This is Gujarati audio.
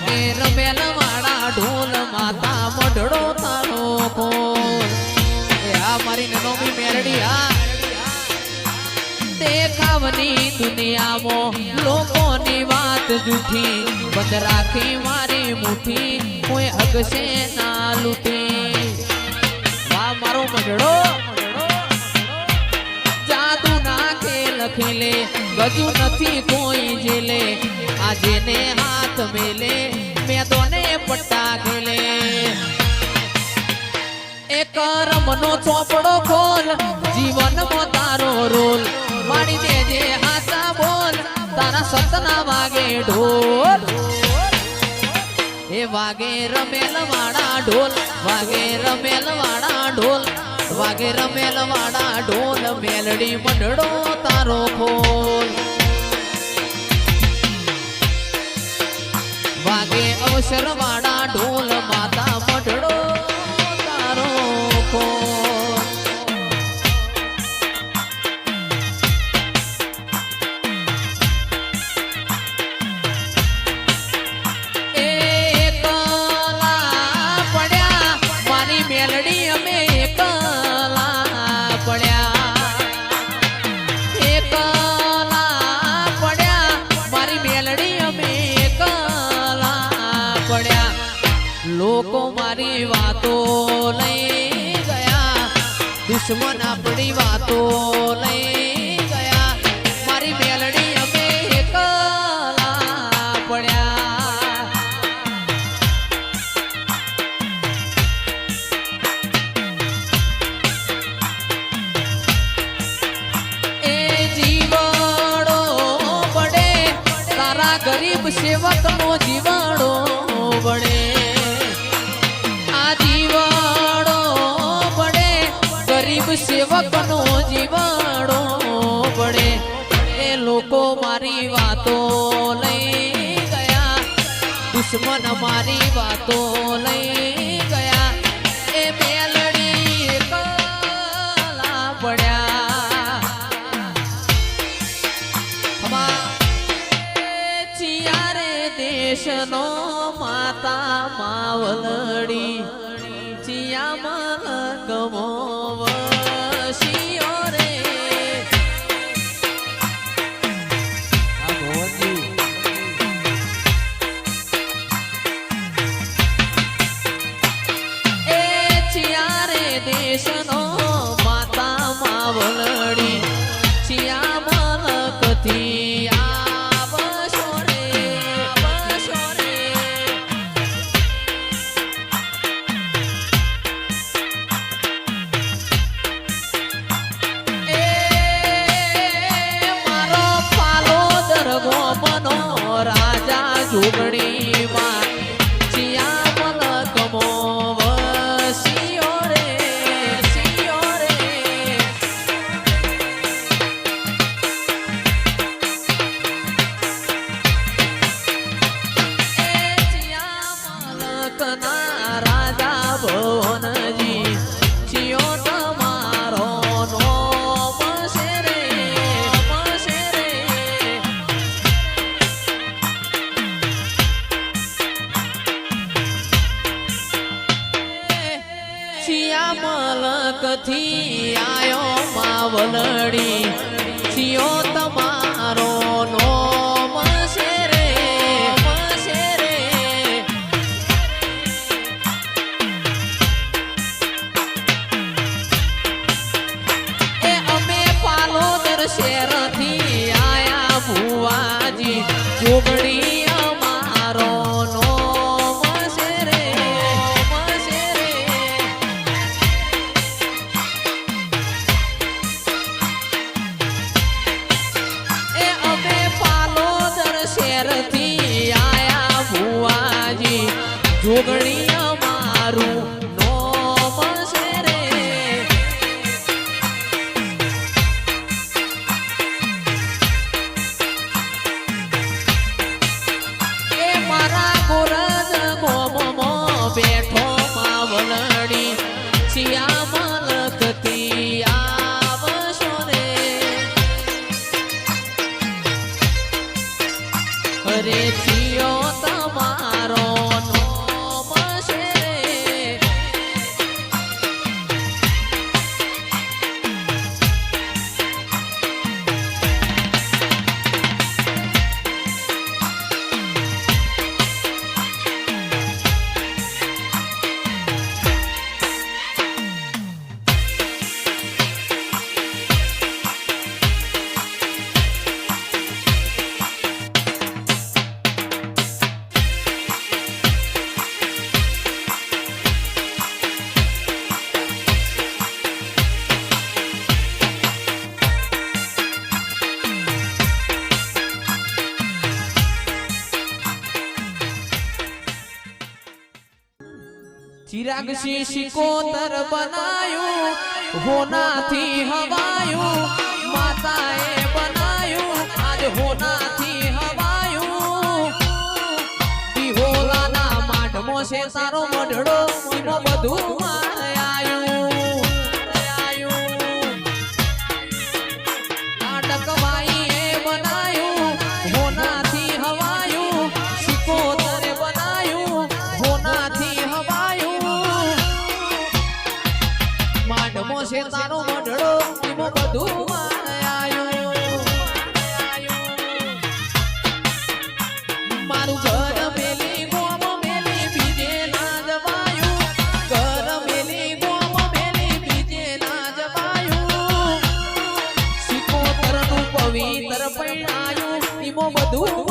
વાગે રમેલ વાળા ઢોલ માતા મઢડો તારો ખોલ એ આ મારી નનોમી મેરડી આ દેખાવની દુનિયામાં લોકોની વાત જૂઠી બંધ રાખી મારી મુઠ્ઠી કોઈ હગશે ના લૂટી વાહ મારો મઢડો જાદુ ના ખેલ ખેલે ગજુ નથી કોઈ જેલે આજે ને હાથ મેલે મેદોને પટ્ટા ખેલે એક રમનો ચોપડો ખોલ જીવનમાં તારો રોલ માડી દેજે હાચા બોલ તારા સતના વાગે ઢોલ એ વાગે રમેલ વાળા ઢોલ વાગે રમેલ વાળા ઢોલ વાગે રમેલ વાળા ઢોલ મેલડી મંડળો તારો ખોલ વાગે અવસર વાળા ઢોલ માતા મંડળો તારો ખોલ મેલડી અમે એકલા પડ્યા મારી મેલડી અમે એકલા પડ્યા લોકો મારી વાતો લઈ ગયા દુશ્મન આપણી વાતો લઈ ગયા મારી મેલડી અમે એકલા પડ્યા ગરીબ સેવક નો જીવાડો વડે આ જીવાડો વડે ગરીબ સેવક નો જીવાડો વડે એ લોકો મારી વાતો લઈ ગયા દુશ્મન મારી વાતો લઈ ગયા એ મેલડી એકલા પડ્યા દેશનો માતા માવલડી ચિયા મલકમો વશિયો રે એ ચિયા રે દેશનો માતા માવલડી ચિયા મલકથી જોગણી માં ચિયા મલકમો વશિયો રે શિયો રે ચિયા મલકના રાજા ભવનજી ચિયો તમારો નો મલકથી આયો માવલડી ચિયો તમારો નો મસે રે એ અમે પાલોદર શહેરથી આયા ભુવાજી જોગણી અમારો નો શહેરથી આયા ભુવાજી જોગણી અમારું નોમ છે રે એ મારા ગોરજ ગોમો બેઠો માવલડી ચિયા મલકથી આવશો રે અરે ચિયો તમારો ચિરાગસી શિકોતર બનાયું હોનાથી હવાયું માતાએ બનાયું આજ હોનાથી હવાયું દિહોલાના માઢમો છે તારો મઢડો એમાં બધું માયાયું નાટકવાઈએ બનાયું હોનાથી હવાયું શિકોતરે બનાયું હોનાથી હવાયું માંડમો છે તારો મઢડો એમાં બધું માયાયું મારું ઘર મેલી ગોમ મેલી બીજે ના જવાયું ઘર મેલી ગોમ મેલી બીજે ના જવાયું શિકોતરનું પવિત્ર પૈણાયું એમાં બધું